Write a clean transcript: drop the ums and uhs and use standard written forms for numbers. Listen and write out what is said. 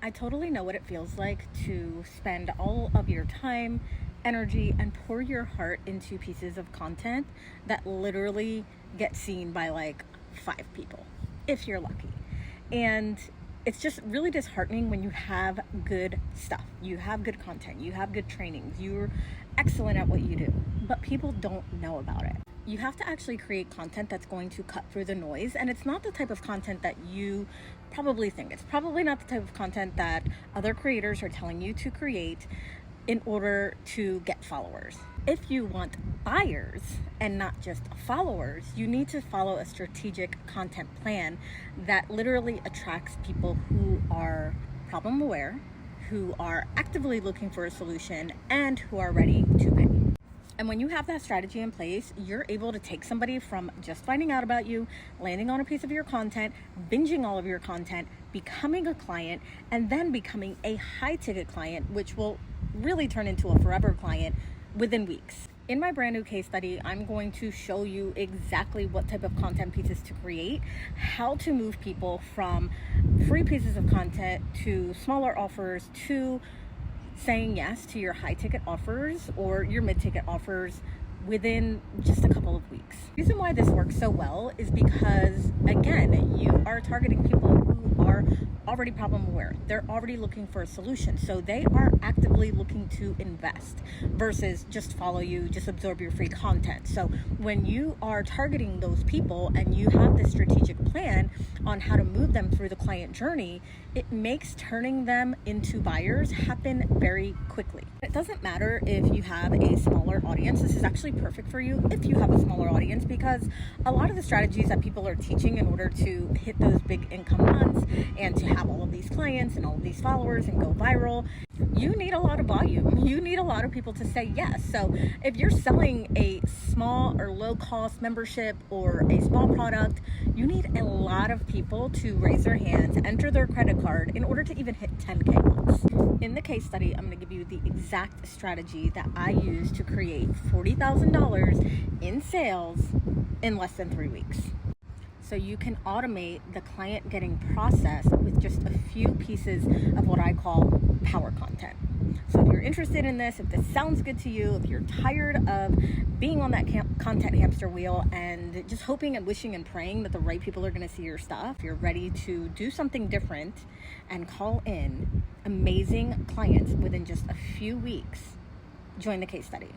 I totally know what it feels like to spend all of your time, energy, and pour your heart into pieces of content that literally get seen by like 5 people, if you're lucky. And it's just really disheartening when you have good stuff, you have good content, you have good trainings, you're excellent at what you do, but people don't know about it. You have to actually create content that's going to cut through the noise, and it's not the type of content that you probably think. It's probably not the type of content that other creators are telling you to create in order to get followers. If you want buyers and not just followers, you need to follow a strategic content plan that literally attracts people who are problem aware, who are actively looking for a solution, and who are ready to pay. And when you have that strategy in place, you're able to take somebody from just finding out about you, landing on a piece of your content, binging all of your content, becoming a client, and then becoming a high ticket client, which will really turn into a forever client within weeks. In my brand new case study, I'm going to show you exactly what type of content pieces to create, how to move people from free pieces of content to smaller offers to saying yes to your high ticket offers or your mid ticket offers within just a couple of weeks. The reason why this works so well is because, again, you are targeting people who are already problem aware. They're already looking for a solution. So they are actively looking to invest versus just follow you, just absorb your free content. So when you are targeting those people and you have this strategic plan on how to move them through the client journey, it makes turning them into buyers happen very quickly. It doesn't matter if you have a smaller audience. This is actually perfect for you if you have a smaller audience, because a lot of the strategies that people are teaching in order to hit those big income months and to have all of these clients and all of these followers and go viral, you need a lot of volume. You need a lot of people to say yes. So if you're selling a small or low cost membership or a small product, you need a lot of people to raise their hands, enter their credit card in order to even hit 10K months. In the case study, I'm going to give you the exact strategy that I use to create $40,000 in sales in less than 3 weeks. So you can automate the client getting processed with just a few pieces of what I call power content. So if you're interested in this, if this sounds good to you, if you're tired of being on that content hamster wheel and just hoping and wishing and praying that the right people are going to see your stuff, you're ready to do something different and call in amazing clients within just a few weeks, join the case study.